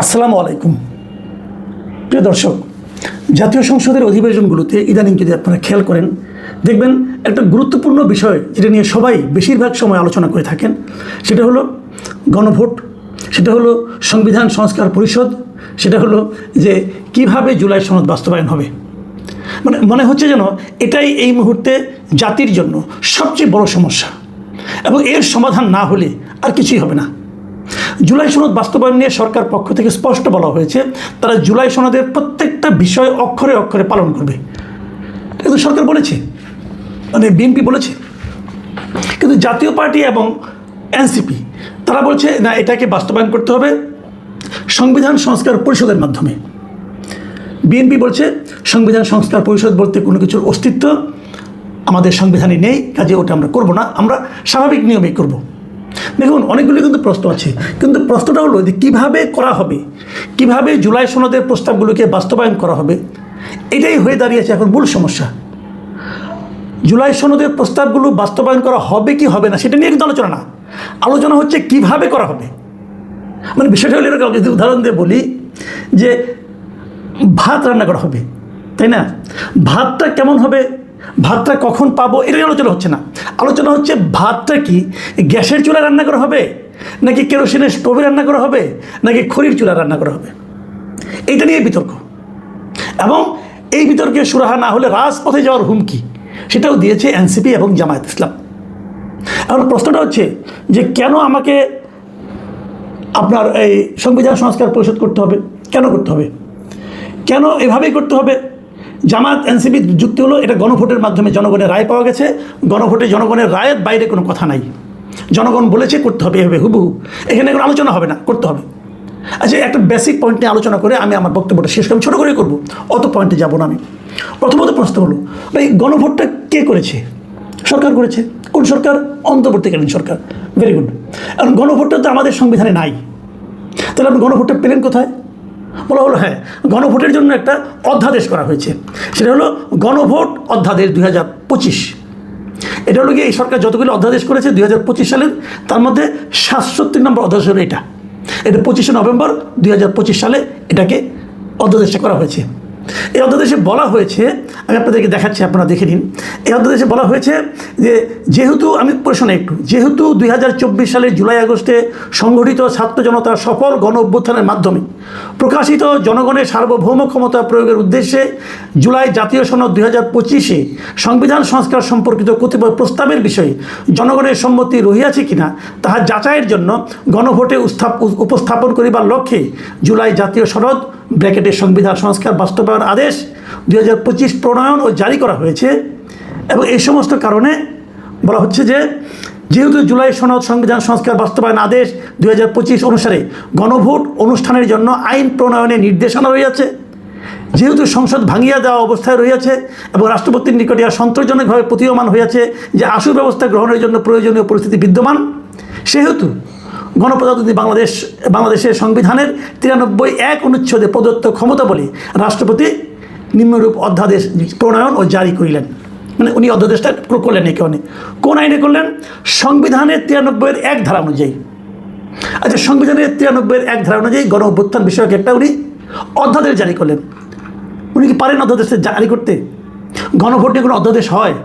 আসসালামু আলাইকুম প্রিয় দর্শক, জাতীয় সংসদের অধিবেশনগুলোতে ইদানিং যদি আপনারা খেয়াল করেন দেখবেন একটা গুরুত্বপূর্ণ বিষয় যেটা নিয়ে সবাই বেশিরভাগ সময় আলোচনা করে থাকেন, সেটা হলো গণভোট, সেটা হলো সংবিধান সংস্কার পরিষদ, সেটা হলো যে কিভাবে জুলাই সনদ বাস্তবায়ন হবে। মানে মনে হচ্ছে যেন এটাই এই মুহূর্তে জাতির জন্য সবচেয়ে বড় সমস্যা এবং এর সমাধান না হলে আর কিছুই হবে না। জুলাই সনদ বাস্তবায়ন নিয়ে সরকার পক্ষ থেকে স্পষ্ট বলা হয়েছে তারা জুলাই সনদের প্রত্যেকটা বিষয় অক্ষরে অক্ষরে পালন করবে। কিন্তু সরকার বলেছে, মানে বিএনপি বলেছে, কিন্তু জাতীয় পার্টি এবং এনসিপি তারা বলছে না, এটাকে বাস্তবায়ন করতে হবে সংবিধান সংস্কার পরিষদের মাধ্যমে। বিএনপি বলছে সংবিধান সংস্কার পরিষদ বলতে কোনো কিছুর অস্তিত্ব আমাদের সংবিধানে নেই, কাজে ওটা আমরা করব না, আমরা স্বাভাবিক নিয়মেই করব। দেখুন, অনেকগুলো কিন্তু প্রশ্ন আছে, কিন্তু প্রশ্নটা হলো যে কীভাবে করা হবে, কিভাবে জুলাই সনদের প্রস্তাবগুলোকে বাস্তবায়ন করা হবে, এটাই হয়ে দাঁড়িয়েছে এখন মূল সমস্যা। জুলাই সনদের প্রস্তাবগুলো বাস্তবায়ন করা হবে কি হবে না সেটা নিয়ে কিন্তু আলোচনা না, আলোচনা হচ্ছে কিভাবে করা হবে। মানে বিষয়টা হলো এরকম, যদি উদাহরণ দিয়ে বলি যে ভাত রান্না করা হবে, তাই না? ভাতটা কেমন হবে, ভাতটা কখন পাবো, এটাই আলোচনা হচ্ছে না। আলোচনা হচ্ছে ভাতটা কি গ্যাসের চুলায় রান্না করা হবে, নাকি কেরোসিনের স্টোভে রান্না করা হবে, নাকি খড়ির চুলায় রান্না করা হবে, এইটা নিয়ে বিতর্ক। এবং এই বিতর্কে সুরাহা না হলে রাজপথে যাওয়ার হুমকি সেটাও দিয়েছে এনসিপি এবং জামায়াত ইসলাম। এখন প্রশ্নটা হচ্ছে যে কেন আমাকে আপনার এই সংবিধান সংস্কার পরিষদ করতে হবে, কেন করতে হবে, কেন এভাবেই করতে হবে? জামাত এনসিপি যুক্তি হলো এটা গণভোটের মাধ্যমে জনগণের রায় পাওয়া গেছে, গণভোটে জনগণের রায়ের বাইরে কোনো কথা নাই, জনগণ বলেছে করতে হবে, এভাবে হুবহু, এখানে কোনো আলোচনা হবে না, করতে হবে। আচ্ছা, একটা বেসিক পয়েন্ট নিয়ে আলোচনা করে আমি আমার বক্তব্যটা শেষ করব, ছোটো করেই করবো, অত পয়েন্টে যাব না আমি। প্রথমত প্রশ্ন হলো, এই গণভোটটা কে করেছে? সরকার করেছে। কোন সরকার? অন্তর্বর্তীকালীন সরকার। Very good. এখন গণভোটটা তো আমাদের সংবিধানে নাই, তাহলে আপনি গণভোটটা পেলেন কোথায়? বলা হলো হ্যাঁ, গণভোটের জন্য একটা অধ্যাদেশ করা হয়েছে, সেটা হলো গণভোট অধ্যাদেশ 2025। এটা হলো গিয়ে এই সরকার যতগুলো অধ্যাদেশ করেছে 2025 সালের, তার মধ্যে 67 নম্বর অধ্যাদেশ হলো এটা 25শে নভেম্বর 2025 সালে এটাকে অধ্যাদেশটা করা হয়েছে। এই অধ্যাদেশে বলা হয়েছে, আমি আপনাদেরকে দেখাচ্ছি, আপনারা দেখে নিন। এই অধ্যাদেশে বলা হয়েছে যে যেহেতু, আমি পড়ে একটু, যেহেতু 2024 সালের জুলাই আগস্টে সংগঠিত ছাত্র জনতার সফল গণ অভ্যুত্থানের মাধ্যমে প্রকাশিত জনগণের সার্বভৌম ক্ষমতা প্রয়োগের উদ্দেশ্যে জুলাই জাতীয় সনদ 2025-এ সংবিধান সংস্কার সম্পর্কিত কতিপয় প্রস্তাবের বিষয়ে জনগণের সম্মতি রহিয়াছে কিনা তাহা যাচাইয়ের জন্য গণভোটে উপস্থাপন করিবার লক্ষ্যে জুলাই জাতীয় সনদ ব্র্যাকেটের সংবিধান সংস্কার বাস্তবায়ন আদেশ 2025 প্রণয়ন ও জারি করা হয়েছে। এবং এই সমস্ত কারণে বলা হচ্ছে যে যেহেতু জুলাই সনদ সংবিধান সংস্কার বাস্তবায়ন আদেশ 2025 অনুসারে গণভোট অনুষ্ঠানের জন্য আইন প্রণয়নের নির্দেশনা রয়েছে, যেহেতু সংসদ ভাঙিয়া দেওয়া অবস্থায় রয়েছে এবং রাষ্ট্রপতির নিকটে সন্তোষজনকভাবে প্রতীয়মান হয়েছে যে আশু ব্যবস্থা গ্রহণের জন্য প্রয়োজনীয় পরিস্থিতি বিদ্যমান, সেহেতু গণপ্রজাতন্ত্রী বাংলাদেশের সংবিধানের 93(1) অনুচ্ছেদে প্রদত্ত ক্ষমতা বলে রাষ্ট্রপতি নিম্নরূপ অধ্যাদেশ প্রণয়ন ও জারি করিলেন। মানে উনি অধ্যাদেশটা করলেন এখানে কোন আইনে করলেন? সংবিধানের 93(1) ধারা অনুযায়ী। আচ্ছা, সংবিধানের 93(1) ধারা অনুযায়ী গণ অভ্যুত্থান বিষয়ক একটা উনি অধ্যাদেশ জারি করলেন। উনি কি পারেন অধ্যাদেশ জারি করতে? গণভোট নিয়ে কোনো অধ্যাদেশ হয়?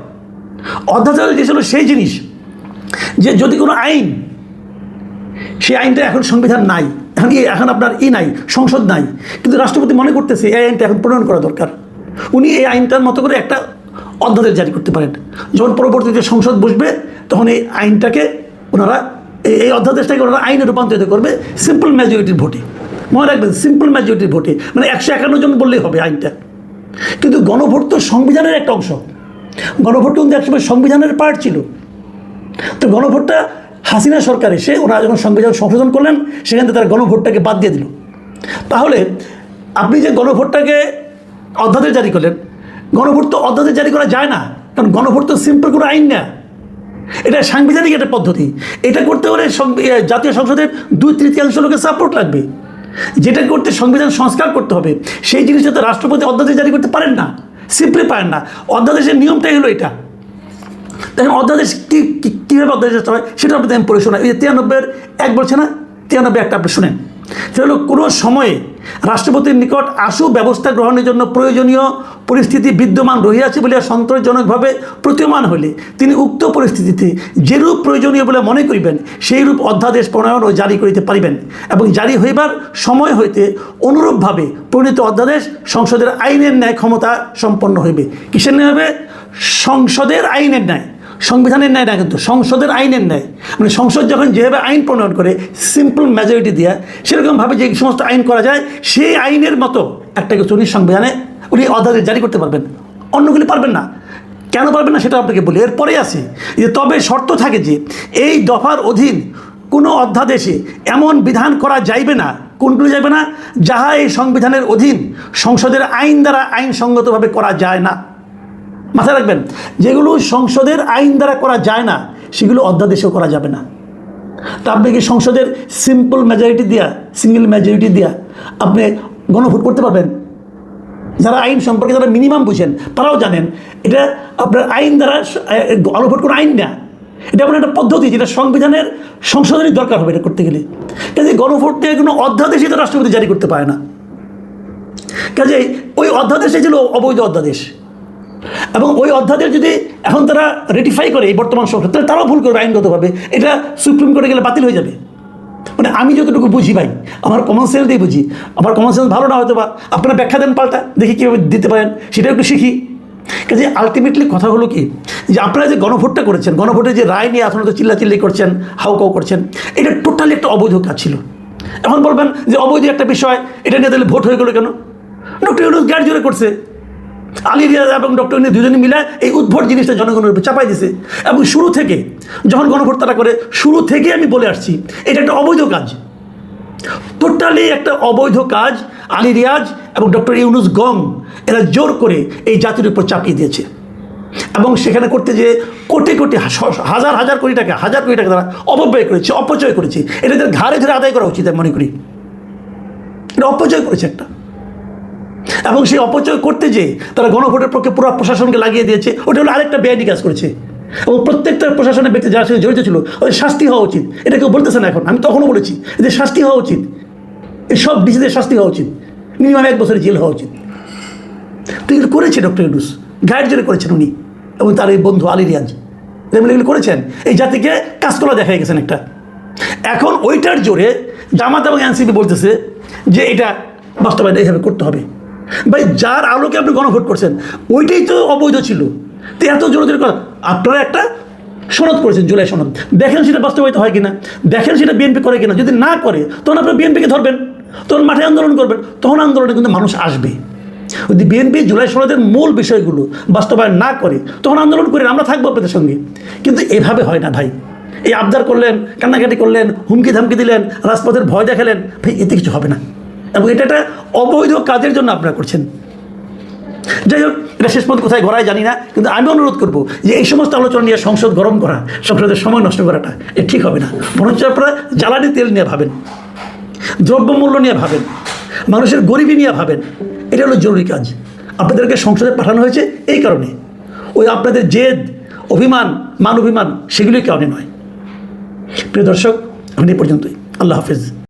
অধ্যাদেশ হলো সেই জিনিস যে যদি কোনো আইন, সেই আইনটা এখন সংবিধান নাই, এখন আপনার নাই, সংসদ নাই, কিন্তু রাষ্ট্রপতি মনে করতেছে এই আইনটা এখন প্রণয়ন করা দরকার, উনি এই আইনটার মতো করে একটা অধ্যাদেশ জারি করতে পারেন। যখন পরবর্তীতে সংসদ বসবে তখন এই আইনটাকে ওনারা, এই অধ্যাদেশটাকে ওনারা আইনে রূপান্তরিত করবে সিম্পল মেজরিটির ভোটে। মনে রাখবেন, সিম্পল মেজরিটির ভোটে, মানে 151 জন বললেই হবে আইনটা। কিন্তু গণভোট তো সংবিধানের একটা অংশ, গণভোট কিন্তু একসময় সংবিধানের পার্ট ছিল। তো গণভোটটা হাসিনা সরকার এসে ওরা যখন সংবিধান সংশোধন করলেন সেখান থেকে তারা গণভোটটাকে বাদ দিয়ে দিল। তাহলে আপনি যে গণভোটটাকে অধ্যাদেশ জারি করলেন, গণভোট তো অধ্যাদেশ জারি করা যায় না, কারণ গণভোট তো সিম্পল কোনো আইন না, এটা সাংবিধানিক একটা পদ্ধতি। এটা করতে হলে জাতীয় সংসদের 2/3 লোকের সাপোর্ট লাগবে। যেটা করতে সংবিধান সংস্কার করতে হবে, সেই জিনিসটা তো রাষ্ট্রপতি অধ্যাদেশ জারি করতে পারেন না, সিম্পলি পারেন না। অধ্যাদেশের নিয়মটাই হলো এটা। দেখেন অধ্যাদেশ কীভাবে অধ্যাদেশ হয় সেটা আপনাদের আমি পড়ে শোনাই। এই যে 93(1) বলছে না, 93 একটা আপনি শুনেন। সেটা হলো কোনো সময়ে রাষ্ট্রপতির নিকট আশু ব্যবস্থা গ্রহণের জন্য প্রয়োজনীয় পরিস্থিতি বিদ্যমান রহিয়াছে বলিয়া সন্তোষজনকভাবে প্রতীয়মান হইলে তিনি উক্ত পরিস্থিতিতে যেরূপ প্রয়োজনীয় বলে মনে করিবেন সেইরূপ অধ্যাদেশ প্রণয়ন ও জারি করিতে পারিবেন এবং জারি হইবার সময় হইতে অনুরূপভাবে প্রণীত অধ্যাদেশ সংসদের আইনের ন্যায় ক্ষমতা সম্পন্ন হইবে। কিসের ন্যায় হবে? সংসদের আইনের ন্যায়, সংবিধানের ন্যায় না, কিন্তু সংসদের আইনের ন্যায়। মানে সংসদ যখন যেভাবে আইন প্রণয়ন করে সিম্পল মেজরিটি দিয়া, সেরকমভাবে যে সমস্ত আইন করা যায় সেই আইনের মতো একটা কিছু উনি সংবিধানে উনি অধ্যাদেশ জারি করতে পারবেন, অন্যগুলি পারবেন না। কেন পারবেন না সেটা আপনাকে বলি। এরপরে আছে যে তবে শর্ত থাকে যে এই দফার অধীন কোনো অধ্যাদেশে এমন বিধান করা যাইবে না, কোনগুলো যাইবে না, যাহা এই সংবিধানের অধীন সংসদের আইন দ্বারা আইনসঙ্গতভাবে করা যায় না। মাথায় রাখবেন, যেগুলো সংসদের আইন দ্বারা করা যায় না সেগুলো অধ্যাদেশেও করা যাবে না। তা আপনি কি সংসদের সিম্পল মেজরিটি দিয়া, সিঙ্গেল মেজরিটি দিয়া আপনি গণভোট করতে পারবেন? যারা আইন সম্পর্কে যারা মিনিমাম বুঝেন তারাও জানেন এটা আপনার আইন দ্বারা গণভোট কোনো আইন না, এটা আপনার একটা পদ্ধতি যেটা সংবিধানের সংশোধনের দরকার হবে এটা করতে গেলে। কাজে গণভোট দিয়ে কোনো অধ্যাদেশই তো রাষ্ট্রপতি জারি করতে পারে না। কাজে ওই অধ্যাদেশে ছিল অবৈধ অধ্যাদেশ, এবং ওই অধ্যাদেশ যদি এখন তারা রেটিফাই করে এই বর্তমান সংসদ, তাহলে তারাও ভুল করবে আইনগতভাবে, এটা সুপ্রিম কোর্টে গেলে বাতিল হয়ে যাবে। মানে আমি যতটুকু বুঝি ভাই, আমার কমন সেন্স দিয়ে বুঝি, আমার কমন সেন্স ভালো না হয়তো বা আপনারা ব্যাখ্যা দেন পাল্টা, দেখি কীভাবে দিতে পারেন সেটা একটু শিখি। কাজে আলটিমেটলি কথা হলো কি, যে আপনারা যে গণভোটটা করেছেন, গণভোটের যে রায় নিয়ে আসলে তো চিল্লাচিল্লি করছেন, হাউকাউ করছেন, এটা টোটালি একটা অবৈধ কাজ ছিল। এখন বলবেন যে অবৈধ একটা বিষয়, এটা নিয়ে তাহলে ভোট হয়ে গেলো কেন? ডক্টর ইউনূস গাড়ি জোরে করছে, আলী রিয়াজ এবং ডক্টর ইউনূস দুজনে মিলে এই উদ্ভট জিনিসটা জনগণের উপর চাপাই দিছে। এবং শুরু থেকে যখন গণভোট তারা করে, শুরু থেকে আমি বলে আসছি এটা একটা অবৈধ কাজ, টোটালি একটা অবৈধ কাজ। আলী রিয়াজ এবং ডক্টর ইউনূস গং এরা জোর করে এই জাতির উপর চাপিয়ে দিয়েছে, এবং সেখানে করতে যে কোটি কোটি হাজার হাজার কোটি টাকা, হাজার কোটি টাকা তারা অপব্যয় করেছে, অপচয় করেছে। এটা তাদের ঘাড়ে ধরে আদায় করা উচিত আমি মনে করি। এটা অপচয় করেছে একটা, এবং সেই অপচয় করতে যে তারা গণভোটের পক্ষে পুরো প্রশাসনকে লাগিয়ে দিয়েছে, ওটা হলো আরেকটা বেআইনি কাজ করেছে। এবং প্রত্যেকটা প্রশাসনের ব্যক্তি যারা সাথে জড়িত ছিল ওদের শাস্তি হওয়া উচিত। এটা কেউ বলতেছে না এখন, আমি তখনও বলেছি এদের শাস্তি হওয়া উচিত, এই সব ডিসিদের শাস্তি হওয়া উচিত, মিনিমাম 1 বছরের জেল হওয়া উচিত। তো এগুলো করেছে ডক্টর ইউনূস, গাইড জোরে করেছেন উনি এবং তার এই বন্ধু আলী রিয়াজ, এগুলো করেছেন, এই জাতিকে কাজকলা দেখাই গেছেন একটা। এখন ওইটার জোরে জামাত এবং এনসিপি বলতেছে যে এটা বাস্তবায়ন এইভাবে করতে হবে। ভাই, যার আলোকে আপনি গণভোট করছেন ওইটাই তো অবৈধ ছিল, তো এত জোরে জোরে কথা। আপনারা একটা সনদ করেছেন, জুলাই সনদ, দেখেন সেটা বাস্তবায়িত হয় কিনা, দেখেন সেটা বিএনপি করে কিনা। যদি না করে তখন আপনারা বিএনপিকে ধরবেন, তখন মাঠে আন্দোলন করবেন, তখন আন্দোলনে কিন্তু মানুষ আসবে। যদি বিএনপি জুলাই সনদের মূল বিষয়গুলো বাস্তবায়ন না করে তখন আন্দোলন করে আমরা থাকবো আপনাদের সঙ্গে। কিন্তু এভাবে হয় না ভাই, এই আবদার করলেন, কান্নাকাটি করলেন, হুমকি ধামকি দিলেন, রাজপথের ভয় দেখালেন, ভাই এতে কিছু হবে না। এবং এটা একটা অবৈধ কাজের জন্য আপনারা করছেন। যাই হোক, এটা শেষ পর্যন্ত কোথায় গড়ায় জানি না, কিন্তু আমি অনুরোধ করবো যে এই সমস্ত আলোচনা নিয়ে সংসদ গরম করা, সংসদের সময় নষ্ট করাটা এ ঠিক হবে না। বরঞ্চ আপনারা জ্বালানি তেল নিয়ে ভাবেন, দ্রব্যমূল্য নিয়ে ভাবেন, মানুষের গরিবী নিয়ে ভাবেন। এটা হলো জরুরি কাজ। আপনাদেরকে সংসদে পাঠানো হয়েছে এই কারণে, ওই আপনাদের জেদ, অভিমান, মান অভিমান সেগুলির কারণে নয়। প্রিয় দর্শক, এখন এই পর্যন্তই। আল্লাহ হাফেজ।